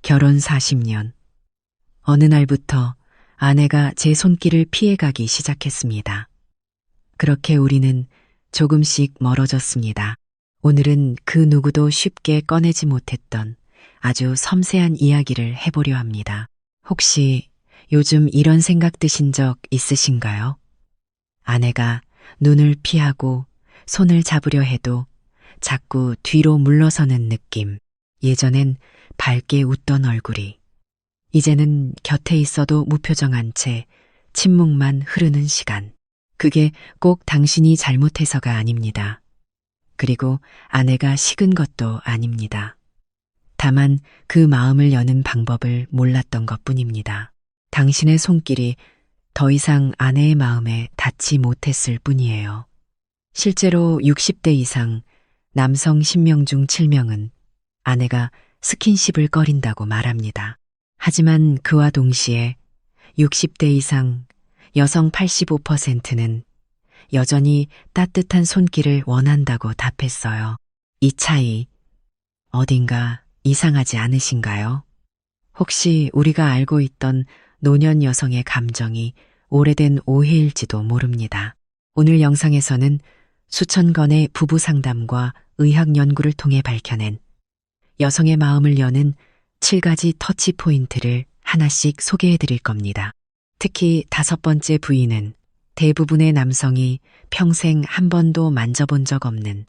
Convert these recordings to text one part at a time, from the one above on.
결혼 40년. 어느 날부터 아내가 제 손길을 피해가기 시작했습니다. 그렇게 우리는 조금씩 멀어졌습니다. 오늘은 그 누구도 쉽게 꺼내지 못했던 아주 섬세한 이야기를 해보려 합니다. 혹시 요즘 이런 생각 드신 적 있으신가요? 아내가 눈을 피하고 손을 잡으려 해도 자꾸 뒤로 물러서는 느낌. 예전엔 밝게 웃던 얼굴이 이제는 곁에 있어도 무표정한 채 침묵만 흐르는 시간. 그게 꼭 당신이 잘못해서가 아닙니다. 그리고 아내가 식은 것도 아닙니다. 다만 그 마음을 여는 방법을 몰랐던 것뿐입니다. 당신의 손길이 더 이상 아내의 마음에 닿지 못했을 뿐이에요. 실제로 60대 이상 남성 10명 중 7명은 아내가 스킨십을 꺼린다고 말합니다. 하지만 그와 동시에 60대 이상 여성 85%는 여전히 따뜻한 손길을 원한다고 답했어요. 이 차이 어딘가 이상하지 않으신가요? 혹시 우리가 알고 있던 노년 여성의 감정이 오래된 오해일지도 모릅니다. 오늘 영상에서는 수천 건의 부부 상담과 의학 연구를 통해 밝혀낸 여성의 마음을 여는 7가지 터치 포인트를 하나씩 소개해 드릴 겁니다. 특히 5번째 부위는 대부분의 남성이 평생 한 번도 만져본 적 없는,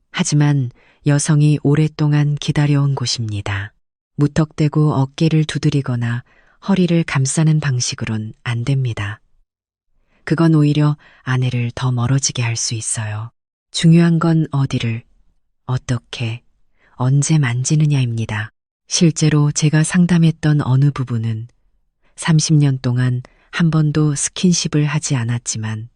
하지만 여성이 오랫동안 기다려온 곳입니다. 무턱대고 어깨를 두드리거나 허리를 감싸는 방식으론 안 됩니다. 그건 오히려 아내를 더 멀어지게 할 수 있어요. 중요한 건 어디를, 어떻게, 언제 만지느냐입니다. 실제로 제가 상담했던 어느 부부는 30년 동안 한 번도 스킨십을 하지 않았지만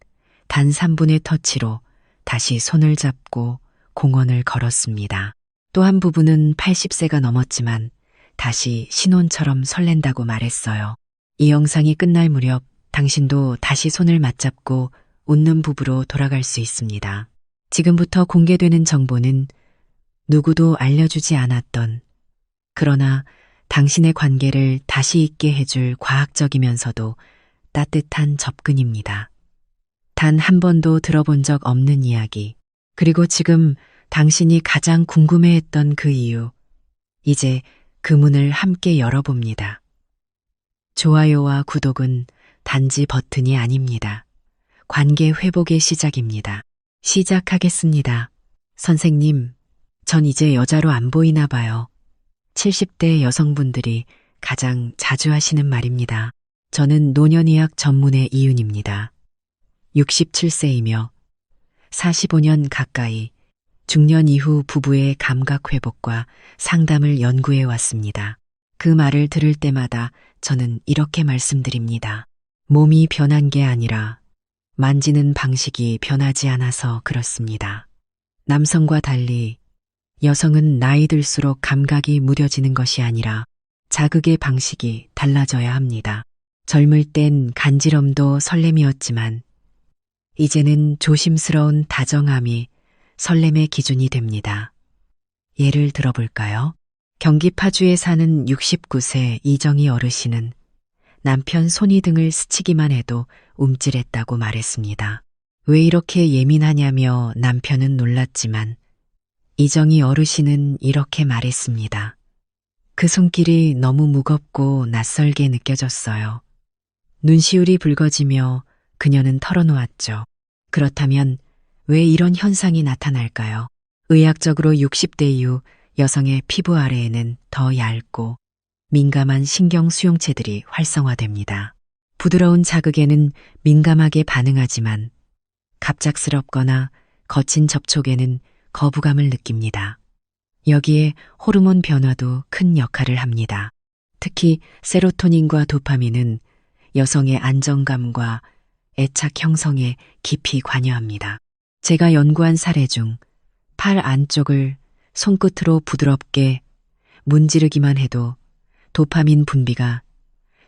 단 3분의 터치로 다시 손을 잡고 공언을 걸었습니다. 또 한 부부는 80세가 넘었지만 다시 신혼처럼 설렌다고 말했어요. 이 영상이 끝날 무렵 당신도 다시 손을 맞잡고 웃는 부부로 돌아갈 수 있습니다. 지금부터 공개되는 정보는 누구도 알려주지 않았던, 그러나 당신의 관계를 다시 있게 해줄 과학적이면서도 따뜻한 접근입니다. 단 한 번도 들어본 적 없는 이야기, 그리고 지금 당신이 가장 궁금해했던 그 이유, 이제 그 문을 함께 열어봅니다. 좋아요와 구독은 단지 버튼이 아닙니다. 관계 회복의 시작입니다. 시작하겠습니다. 선생님, 전 이제 여자로 안 보이나 봐요. 70대 여성분들이 가장 자주 하시는 말입니다. 저는 노년의학 전문의 이윤입니다. 67세이며 45년 가까이 중년 이후 부부의 감각 회복과 상담을 연구해 왔습니다. 그 말을 들을 때마다 저는 이렇게 말씀드립니다. 몸이 변한 게 아니라 만지는 방식이 변하지 않아서 그렇습니다. 남성과 달리 여성은 나이 들수록 감각이 무뎌지는 것이 아니라 자극의 방식이 달라져야 합니다. 젊을 땐 간지럼도 설렘이었지만 이제는 조심스러운 다정함이 설렘의 기준이 됩니다. 예를 들어볼까요? 경기 파주에 사는 69세 이정희 어르신은 남편 손이 등을 스치기만 해도 움찔했다고 말했습니다. 왜 이렇게 예민하냐며 남편은 놀랐지만 이정희 어르신은 이렇게 말했습니다. 그 손길이 너무 무겁고 낯설게 느껴졌어요. 눈시울이 붉어지며 그녀는 털어놓았죠. 그렇다면 왜 이런 현상이 나타날까요? 의학적으로 60대 이후 여성의 피부 아래에는 더 얇고 민감한 신경 수용체들이 활성화됩니다. 부드러운 자극에는 민감하게 반응하지만 갑작스럽거나 거친 접촉에는 거부감을 느낍니다. 여기에 호르몬 변화도 큰 역할을 합니다. 특히 세로토닌과 도파민은 여성의 안정감과 애착 형성에 깊이 관여합니다. 제가 연구한 사례 중 팔 안쪽을 손끝으로 부드럽게 문지르기만 해도 도파민 분비가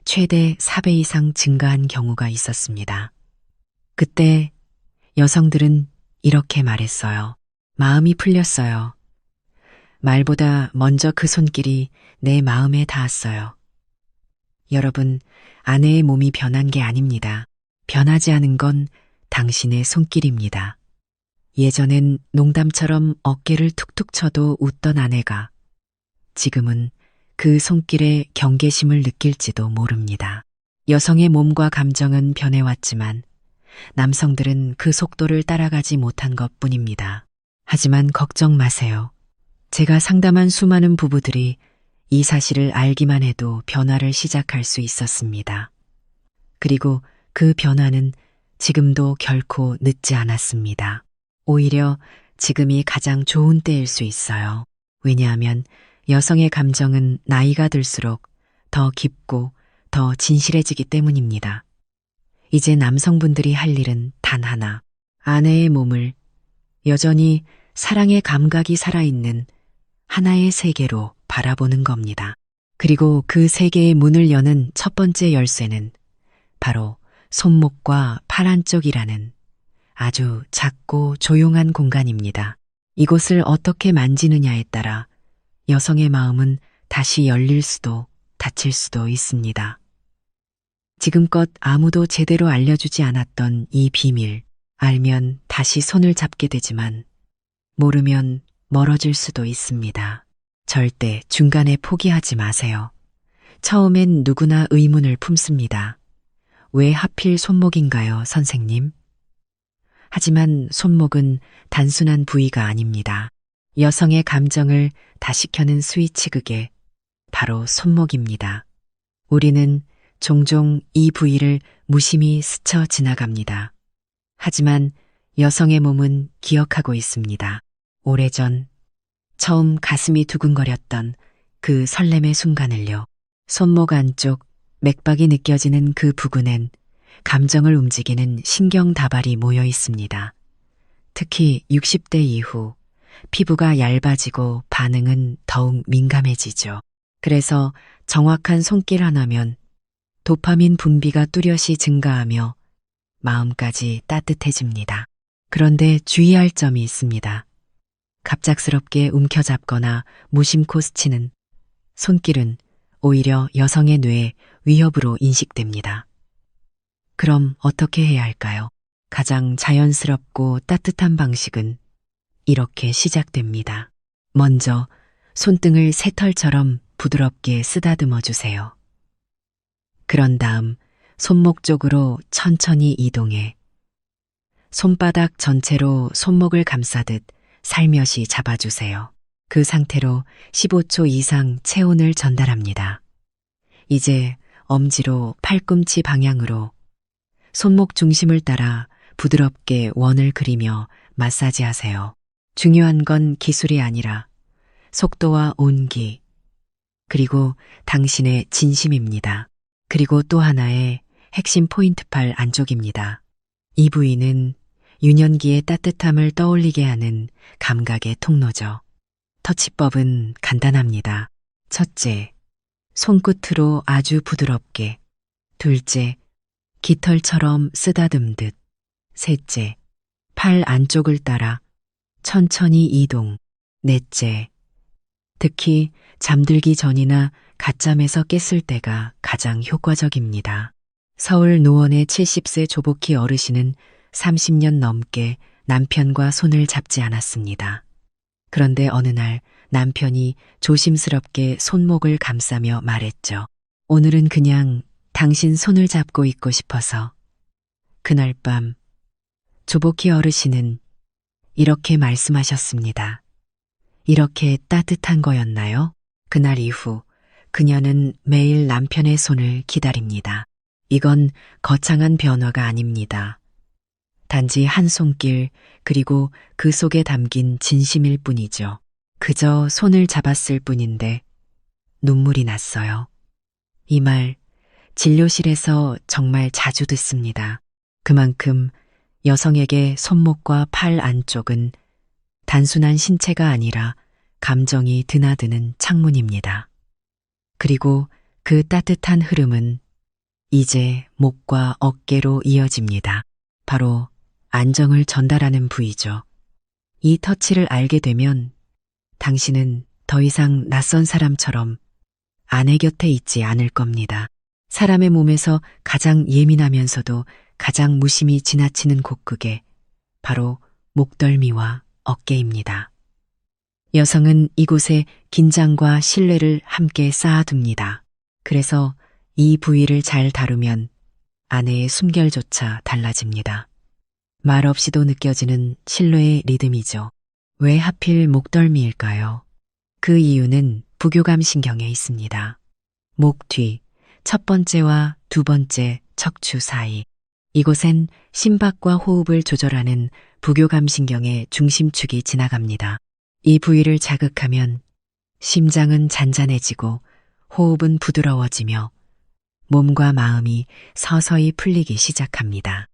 최대 4배 이상 증가한 경우가 있었습니다. 그때 여성들은 이렇게 말했어요. 마음이 풀렸어요. 말보다 먼저 그 손길이 내 마음에 닿았어요. 여러분, 아내의 몸이 변한 게 아닙니다. 변하지 않은 건 당신의 손길입니다. 예전엔 농담처럼 어깨를 툭툭 쳐도 웃던 아내가 지금은 그 손길에 경계심을 느낄지도 모릅니다. 여성의 몸과 감정은 변해왔지만 남성들은 그 속도를 따라가지 못한 것 뿐입니다. 하지만 걱정 마세요. 제가 상담한 수많은 부부들이 이 사실을 알기만 해도 변화를 시작할 수 있었습니다. 그리고 그 변화는 지금도 결코 늦지 않았습니다. 오히려 지금이 가장 좋은 때일 수 있어요. 왜냐하면 여성의 감정은 나이가 들수록 더 깊고 더 진실해지기 때문입니다. 이제 남성분들이 할 일은 단 하나, 아내의 몸을 여전히 사랑의 감각이 살아있는 하나의 세계로 바라보는 겁니다. 그리고 그 세계의 문을 여는 첫 번째 열쇠는 바로 손목과 팔 안쪽이라는 아주 작고 조용한 공간입니다. 이곳을 어떻게 만지느냐에 따라 여성의 마음은 다시 열릴 수도 닫힐 수도 있습니다. 지금껏 아무도 제대로 알려주지 않았던 이 비밀, 알면 다시 손을 잡게 되지만 모르면 멀어질 수도 있습니다. 절대 중간에 포기하지 마세요. 처음엔 누구나 의문을 품습니다. 왜 하필 손목인가요, 선생님? 하지만 손목은 단순한 부위가 아닙니다. 여성의 감정을 다시 켜는 스위치 그게 바로 손목입니다. 우리는 종종 이 부위를 무심히 스쳐 지나갑니다. 하지만 여성의 몸은 기억하고 있습니다. 오래전 처음 가슴이 두근거렸던 그 설렘의 순간을요. 손목 안쪽 맥박이 느껴지는 그 부근엔 감정을 움직이는 신경 다발이 모여 있습니다. 특히 60대 이후 피부가 얇아지고 반응은 더욱 민감해지죠. 그래서 정확한 손길 하나면 도파민 분비가 뚜렷이 증가하며 마음까지 따뜻해집니다. 그런데 주의할 점이 있습니다. 갑작스럽게 움켜잡거나 무심코 스치는 손길은 오히려 여성의 뇌에 위협으로 인식됩니다. 그럼 어떻게 해야 할까요? 가장 자연스럽고 따뜻한 방식은 이렇게 시작됩니다. 먼저 손등을 새털처럼 부드럽게 쓰다듬어 주세요. 그런 다음 손목 쪽으로 천천히 이동해 손바닥 전체로 손목을 감싸듯 살며시 잡아주세요. 그 상태로 15초 이상 체온을 전달합니다. 이제 엄지로 팔꿈치 방향으로 손목 중심을 따라 부드럽게 원을 그리며 마사지하세요. 중요한 건 기술이 아니라 속도와 온기, 그리고 당신의 진심입니다. 그리고 또 하나의 핵심 포인트 팔 안쪽입니다. 이 부위는 유년기의 따뜻함을 떠올리게 하는 감각의 통로죠. 터치법은 간단합니다. 첫째, 손끝으로 아주 부드럽게. 둘째, 깃털처럼 쓰다듬듯. 셋째, 팔 안쪽을 따라 천천히 이동. 넷째, 특히 잠들기 전이나 갓잠에서 깼을 때가 가장 효과적입니다. 서울 노원의 70세 조복희 어르신은 30년 넘게 남편과 손을 잡지 않았습니다. 그런데 어느 날 남편이 조심스럽게 손목을 감싸며 말했죠. 오늘은 그냥 당신 손을 잡고 있고 싶어서. 그날 밤 조복희 어르신은 이렇게 말씀하셨습니다. 이렇게 따뜻한 거였나요? 그날 이후 그녀는 매일 남편의 손을 기다립니다. 이건 거창한 변화가 아닙니다. 단지 한 손길 그리고 그 속에 담긴 진심일 뿐이죠. 그저 손을 잡았을 뿐인데 눈물이 났어요. 이 말 진료실에서 정말 자주 듣습니다. 그만큼 여성에게 손목과 팔 안쪽은 단순한 신체가 아니라 감정이 드나드는 창문입니다. 그리고 그 따뜻한 흐름은 이제 목과 어깨로 이어집니다. 바로 안정을 전달하는 부위죠. 이 터치를 알게 되면 당신은 더 이상 낯선 사람처럼 아내 곁에 있지 않을 겁니다. 사람의 몸에서 가장 예민하면서도 가장 무심히 지나치는 곡극에 바로 목덜미와 어깨입니다. 여성은 이곳에 긴장과 신뢰를 함께 쌓아둡니다. 그래서 이 부위를 잘 다루면 아내의 숨결조차 달라집니다. 말 없이도 느껴지는 신뢰의 리듬이죠. 왜 하필 목덜미일까요? 그 이유는 부교감 신경에 있습니다. 목 뒤, 첫 번째와 두 번째 척추 사이. 이곳엔 심박과 호흡을 조절하는 부교감 신경의 중심축이 지나갑니다. 이 부위를 자극하면 심장은 잔잔해지고 호흡은 부드러워지며 몸과 마음이 서서히 풀리기 시작합니다.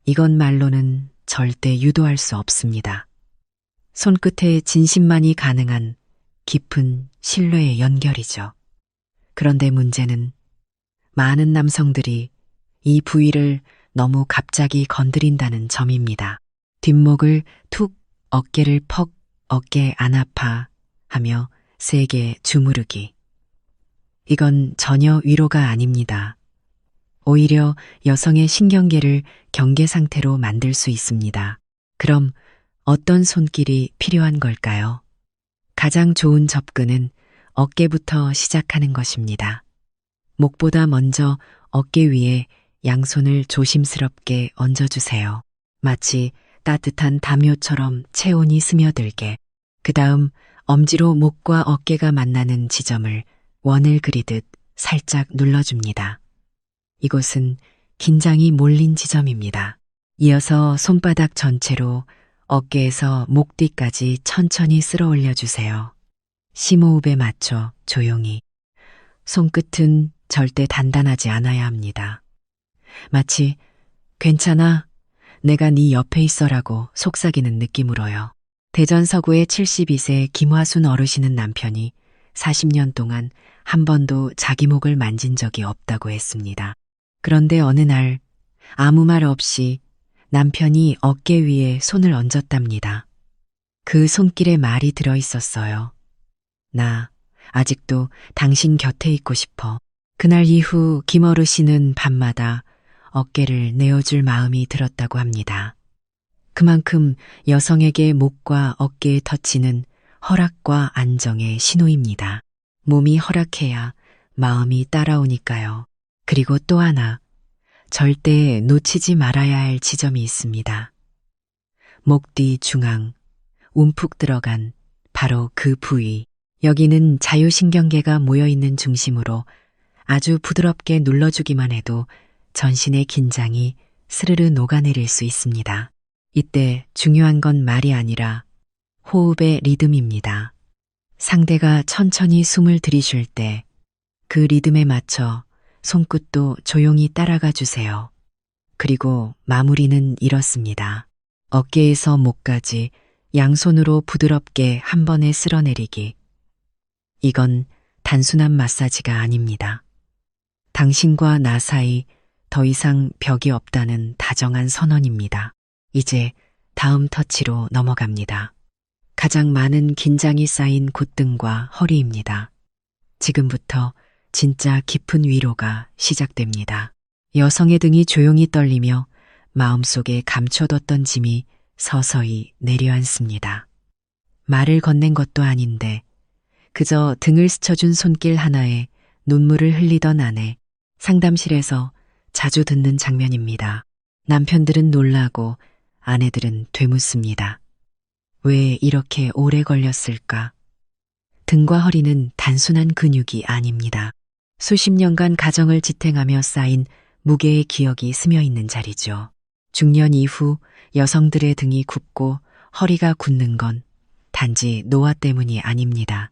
이건 말로는 절대 유도할 수 없습니다. 손끝에 진심만이 가능한 깊은 신뢰의 연결이죠. 그런데 문제는 많은 남성들이 이 부위를 너무 갑자기 건드린다는 점입니다. 뒷목을 툭, 어깨를 퍽, 어깨 안 아파 하며 세게 주무르기. 이건 전혀 위로가 아닙니다. 오히려 여성의 신경계를 경계 상태로 만들 수 있습니다. 그럼 어떤 손길이 필요한 걸까요? 가장 좋은 접근은 어깨부터 시작하는 것입니다. 목보다 먼저 어깨 위에 양손을 조심스럽게 얹어주세요. 마치 따뜻한 담요처럼 체온이 스며들게. 그 다음 엄지로 목과 어깨가 만나는 지점을 원을 그리듯 살짝 눌러줍니다. 이곳은 긴장이 몰린 지점입니다. 이어서 손바닥 전체로 어깨에서 목 뒤까지 천천히 쓸어 올려주세요. 심호흡에 맞춰 조용히. 손끝은 절대 단단하지 않아야 합니다. 마치 괜찮아, 내가 네 옆에 있어라고 속삭이는 느낌으로요. 대전 서구의 72세 김화순 어르신은 남편이 40년 동안 한 번도 자기 목을 만진 적이 없다고 했습니다. 그런데 어느 날 아무 말 없이 남편이 어깨 위에 손을 얹었답니다. 그 손길에 말이 들어 있었어요. 나 아직도 당신 곁에 있고 싶어. 그날 이후 김 어르신은 밤마다 어깨를 내어줄 마음이 들었다고 합니다. 그만큼 여성에게 목과 어깨의 터치는 허락과 안정의 신호입니다. 몸이 허락해야 마음이 따라오니까요. 그리고 또 하나, 절대 놓치지 말아야 할 지점이 있습니다. 목 뒤 중앙, 움푹 들어간 바로 그 부위. 여기는 자유신경계가 모여있는 중심으로 아주 부드럽게 눌러주기만 해도 전신의 긴장이 스르르 녹아내릴 수 있습니다. 이때 중요한 건 말이 아니라 호흡의 리듬입니다. 상대가 천천히 숨을 들이쉴 때 그 리듬에 맞춰 손끝도 조용히 따라가 주세요. 그리고 마무리는 이렇습니다. 어깨에서 목까지 양손으로 부드럽게 한 번에 쓸어내리기. 이건 단순한 마사지가 아닙니다. 당신과 나 사이 더 이상 벽이 없다는 다정한 선언입니다. 이제 다음 터치로 넘어갑니다. 가장 많은 긴장이 쌓인 콧등과 허리입니다. 지금부터 진짜 깊은 위로가 시작됩니다. 여성의 등이 조용히 떨리며 마음속에 감춰뒀던 짐이 서서히 내려앉습니다. 말을 건넨 것도 아닌데 그저 등을 스쳐준 손길 하나에 눈물을 흘리던 아내. 상담실에서 자주 듣는 장면입니다. 남편들은 놀라고 아내들은 되묻습니다. 왜 이렇게 오래 걸렸을까? 등과 허리는 단순한 근육이 아닙니다. 수십 년간 가정을 지탱하며 쌓인 무게의 기억이 스며있는 자리죠. 중년 이후 여성들의 등이 굽고 허리가 굳는 건 단지 노화 때문이 아닙니다.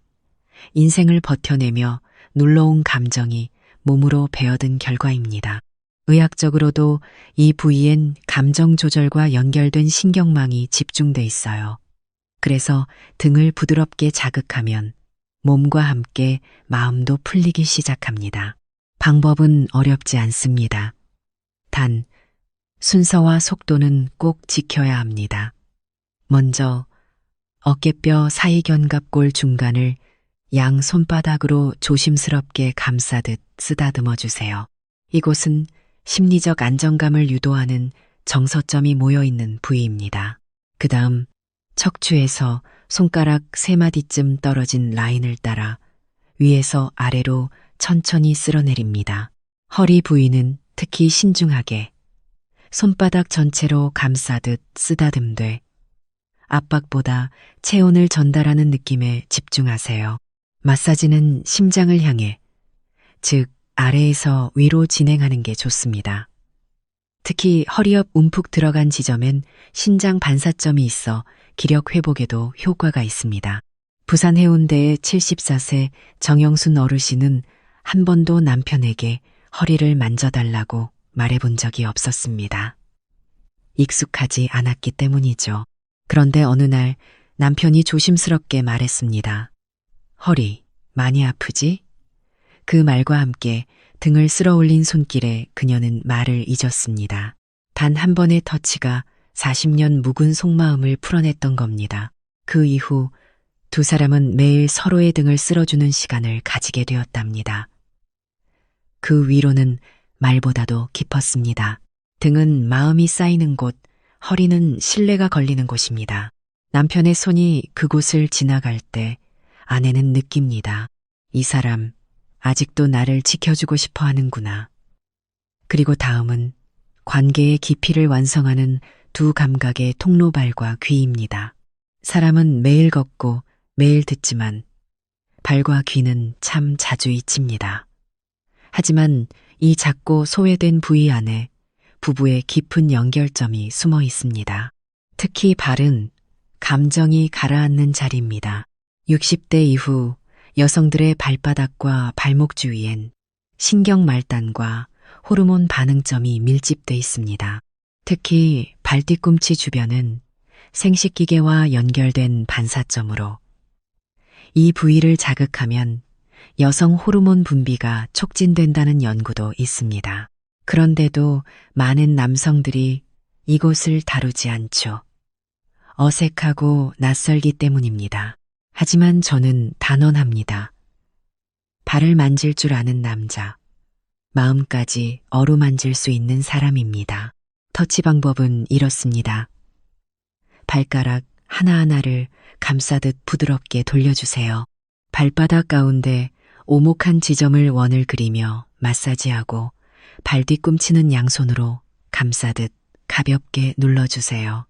인생을 버텨내며 눌러온 감정이 몸으로 배어든 결과입니다. 의학적으로도 이 부위엔 감정 조절과 연결된 신경망이 집중돼 있어요. 그래서 등을 부드럽게 자극하면 몸과 함께 마음도 풀리기 시작합니다. 방법은 어렵지 않습니다. 단, 순서와 속도는 꼭 지켜야 합니다. 먼저 어깨뼈 사이견갑골 중간을 양 손바닥으로 조심스럽게 감싸듯 쓰다듬어 주세요. 이곳은 심리적 안정감을 유도하는 정서점이 모여 있는 부위입니다. 그 다음 척추에서 손가락 3마디쯤 떨어진 라인을 따라 위에서 아래로 천천히 쓸어내립니다. 허리 부위는 특히 신중하게 손바닥 전체로 감싸듯 쓰다듬되 압박보다 체온을 전달하는 느낌에 집중하세요. 마사지는 심장을 향해, 즉 아래에서 위로 진행하는 게 좋습니다. 특히 허리 옆 움푹 들어간 지점엔 신장 반사점이 있어 기력 회복에도 효과가 있습니다. 부산 해운대의 74세 정영순 어르신은 한 번도 남편에게 허리를 만져달라고 말해본 적이 없었습니다. 익숙하지 않았기 때문이죠. 그런데 어느 날 남편이 조심스럽게 말했습니다. 허리, 많이 아프지? 그 말과 함께 등을 쓸어 올린 손길에 그녀는 말을 잊었습니다. 단 한 번의 터치가 40년 묵은 속마음을 풀어냈던 겁니다. 그 이후 두 사람은 매일 서로의 등을 쓸어주는 시간을 가지게 되었답니다. 그 위로는 말보다도 깊었습니다. 등은 마음이 쌓이는 곳, 허리는 신뢰가 걸리는 곳입니다. 남편의 손이 그곳을 지나갈 때 아내는 느낍니다. 이 사람 아직도 나를 지켜주고 싶어 하는구나. 그리고 다음은 관계의 깊이를 완성하는 두 감각의 통로발과 귀입니다. 사람은 매일 걷고 매일 듣지만 발과 귀는 참 자주 잊힙니다. 하지만 이 작고 소외된 부위 안에 부부의 깊은 연결점이 숨어 있습니다. 특히 발은 감정이 가라앉는 자리입니다. 60대 이후 여성들의 발바닥과 발목 주위엔 신경 말단과 호르몬 반응점이 밀집돼 있습니다. 특히 발뒤꿈치 주변은 생식기계와 연결된 반사점으로 이 부위를 자극하면 여성 호르몬 분비가 촉진된다는 연구도 있습니다. 그런데도 많은 남성들이 이곳을 다루지 않죠. 어색하고 낯설기 때문입니다. 하지만 저는 단언합니다. 발을 만질 줄 아는 남자, 마음까지 어루만질 수 있는 사람입니다. 터치 방법은 이렇습니다. 발가락 하나하나를 감싸듯 부드럽게 돌려주세요. 발바닥 가운데 오목한 지점을 원을 그리며 마사지하고 발 뒤꿈치는 양손으로 감싸듯 가볍게 눌러주세요.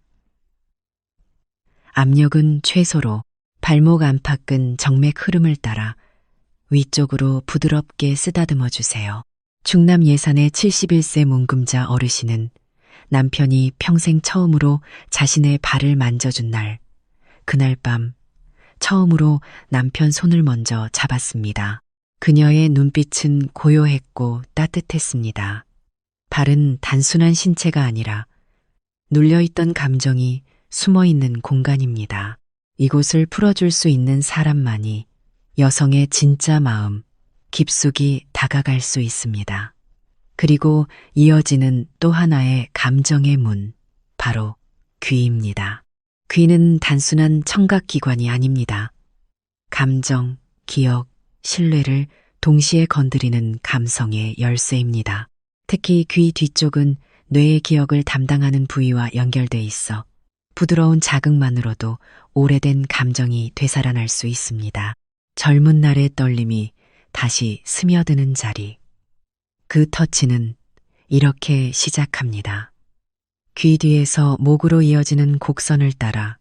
압력은 최소로 발목 안팎은 정맥 흐름을 따라 위쪽으로 부드럽게 쓰다듬어 주세요. 충남 예산의 71세 문금자 어르신은 남편이 평생 처음으로 자신의 발을 만져준 날, 그날 밤 처음으로 남편 손을 먼저 잡았습니다. 그녀의 눈빛은 고요했고 따뜻했습니다. 발은 단순한 신체가 아니라 눌려있던 감정이 숨어있는 공간입니다. 이곳을 풀어줄 수 있는 사람만이 여성의 진짜 마음, 깊숙이 다가갈 수 있습니다. 그리고 이어지는 또 하나의 감정의 문, 바로 귀입니다. 귀는 단순한 청각기관이 아닙니다. 감정, 기억, 신뢰를 동시에 건드리는 감성의 열쇠입니다. 특히 귀 뒤쪽은 뇌의 기억을 담당하는 부위와 연결돼 있어 부드러운 자극만으로도 오래된 감정이 되살아날 수 있습니다. 젊은 날의 떨림이 다시 스며드는 자리. 그 터치는 이렇게 시작합니다. 귀 뒤에서 목으로 이어지는 곡선을 따라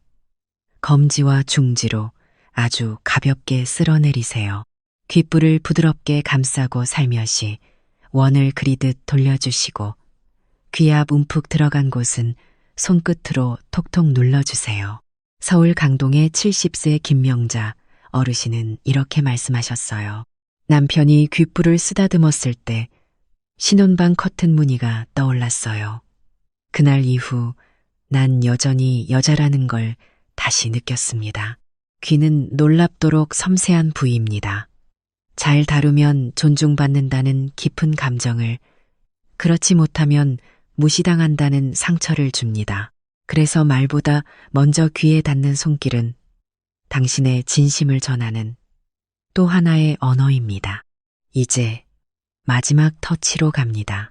검지와 중지로 아주 가볍게 쓸어내리세요. 귓불을 부드럽게 감싸고 살며시 원을 그리듯 돌려주시고 귀 앞 움푹 들어간 곳은 손끝으로 톡톡 눌러주세요. 서울 강동의 70세 김명자 어르신은 이렇게 말씀하셨어요. 남편이 귓불을 쓰다듬었을 때 신혼방 커튼 무늬가 떠올랐어요. 그날 이후 난 여전히 여자라는 걸 다시 느꼈습니다. 귀는 놀랍도록 섬세한 부위입니다. 잘 다루면 존중받는다는 깊은 감정을, 그렇지 못하면 무시당한다는 상처를 줍니다. 그래서 말보다 먼저 귀에 닿는 손길은 당신의 진심을 전하는 또 하나의 언어입니다. 이제 마지막 터치로 갑니다.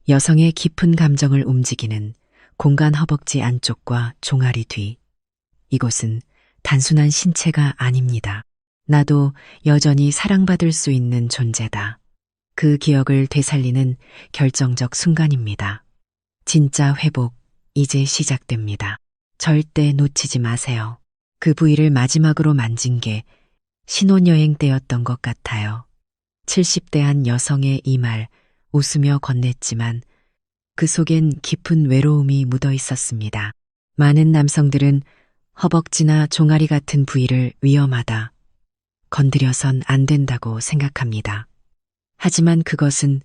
여성의 깊은 감정을 움직이는 공간 허벅지 안쪽과 종아리 뒤. 이곳은 단순한 신체가 아닙니다. 나도 여전히 사랑받을 수 있는 존재다. 그 기억을 되살리는 결정적 순간입니다. 진짜 회복, 이제 시작됩니다. 절대 놓치지 마세요. 그 부위를 마지막으로 만진 게 신혼여행 때였던 것 같아요. 70대 한 여성의 이 말 웃으며 건넸지만 그 속엔 깊은 외로움이 묻어 있었습니다. 많은 남성들은 허벅지나 종아리 같은 부위를 위험하다, 건드려선 안 된다고 생각합니다. 하지만 그것은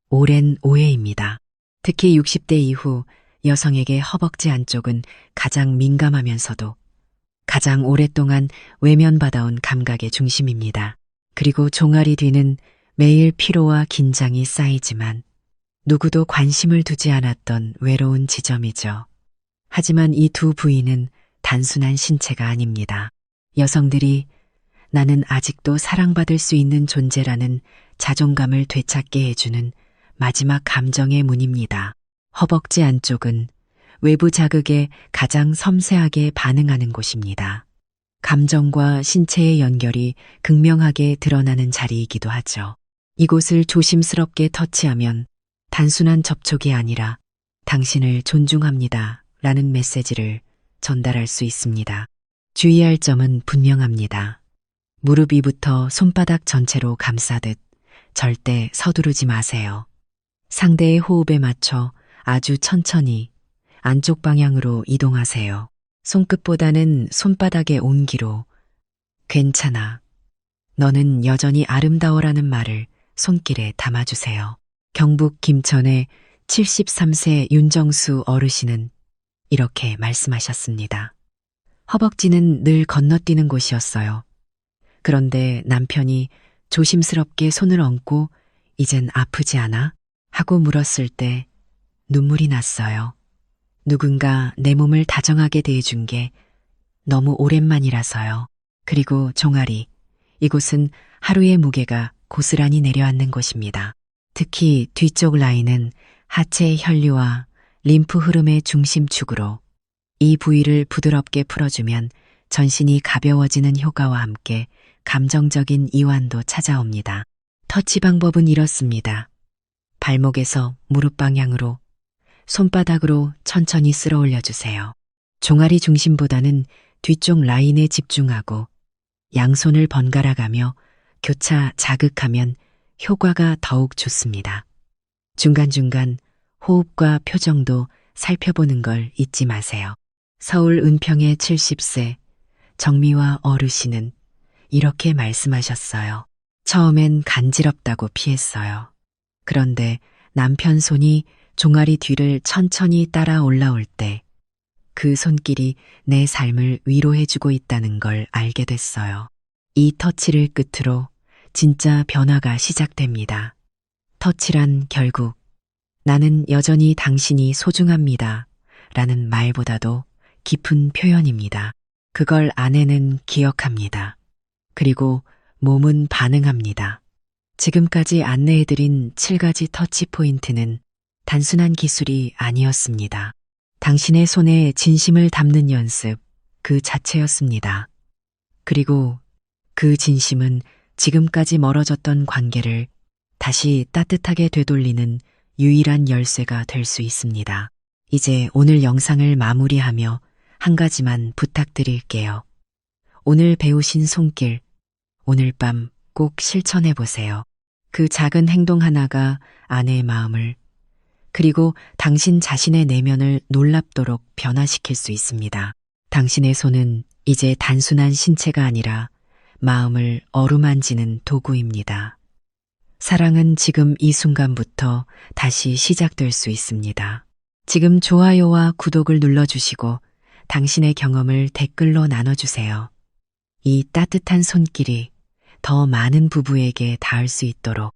오랜 오해입니다. 특히 60대 이후 여성에게 허벅지 안쪽은 가장 민감하면서도 가장 오랫동안 외면받아온 감각의 중심입니다. 그리고 종아리 뒤는 매일 피로와 긴장이 쌓이지만 누구도 관심을 두지 않았던 외로운 지점이죠. 하지만 이 두 부위는 단순한 신체가 아닙니다. 여성들이 나는 아직도 사랑받을 수 있는 존재라는 자존감을 되찾게 해주는 마지막 감정의 문입니다. 허벅지 안쪽은 외부 자극에 가장 섬세하게 반응하는 곳입니다. 감정과 신체의 연결이 극명하게 드러나는 자리이기도 하죠. 이곳을 조심스럽게 터치하면 단순한 접촉이 아니라 당신을 존중합니다 라는 메시지를 전달할 수 있습니다. 주의할 점은 분명합니다. 무릎 위부터 손바닥 전체로 감싸듯 절대 서두르지 마세요. 상대의 호흡에 맞춰 아주 천천히 안쪽 방향으로 이동하세요. 손끝보다는 손바닥의 온기로 괜찮아. 너는 여전히 아름다워라는 말을 손길에 담아주세요. 경북 김천의 73세 윤정수 어르신은 이렇게 말씀하셨습니다. 허벅지는 늘 건너뛰는 곳이었어요. 그런데 남편이 조심스럽게 손을 얹고 이젠 아프지 않아? 하고 물었을 때 눈물이 났어요. 누군가 내 몸을 다정하게 대해준 게 너무 오랜만이라서요. 그리고 종아리, 이곳은 하루의 무게가 고스란히 내려앉는 곳입니다. 특히 뒤쪽 라인은 하체의 혈류와 림프 흐름의 중심축으로 이 부위를 부드럽게 풀어주면 전신이 가벼워지는 효과와 함께 감정적인 이완도 찾아옵니다. 터치 방법은 이렇습니다. 발목에서 무릎 방향으로 손바닥으로 천천히 쓸어 올려주세요. 종아리 중심보다는 뒤쪽 라인에 집중하고 양손을 번갈아 가며 교차 자극하면 효과가 더욱 좋습니다. 중간중간 호흡과 표정도 살펴보는 걸 잊지 마세요. 서울 은평의 70세 정미화 어르신은 이렇게 말씀하셨어요. 처음엔 간지럽다고 피했어요. 그런데 남편 손이 종아리 뒤를 천천히 따라 올라올 때 그 손길이 내 삶을 위로해주고 있다는 걸 알게 됐어요. 이 터치를 끝으로 진짜 변화가 시작됩니다. 터치란 결국 나는 여전히 당신이 소중합니다 라는 말보다도 깊은 표현입니다. 그걸 아내는 기억합니다. 그리고 몸은 반응합니다. 지금까지 안내해드린 7가지 터치 포인트는 단순한 기술이 아니었습니다. 당신의 손에 진심을 담는 연습 그 자체였습니다. 그리고 그 진심은 지금까지 멀어졌던 관계를 다시 따뜻하게 되돌리는 유일한 열쇠가 될 수 있습니다. 이제 오늘 영상을 마무리하며 한 가지만 부탁드릴게요. 오늘 배우신 손길, 오늘 밤 꼭 실천해 보세요. 그 작은 행동 하나가 아내의 마음을 그리고 당신 자신의 내면을 놀랍도록 변화시킬 수 있습니다. 당신의 손은 이제 단순한 신체가 아니라 마음을 어루만지는 도구입니다. 사랑은 지금 이 순간부터 다시 시작될 수 있습니다. 지금 좋아요와 구독을 눌러주시고 당신의 경험을 댓글로 나눠주세요. 이 따뜻한 손길이 더 많은 부부에게 닿을 수 있도록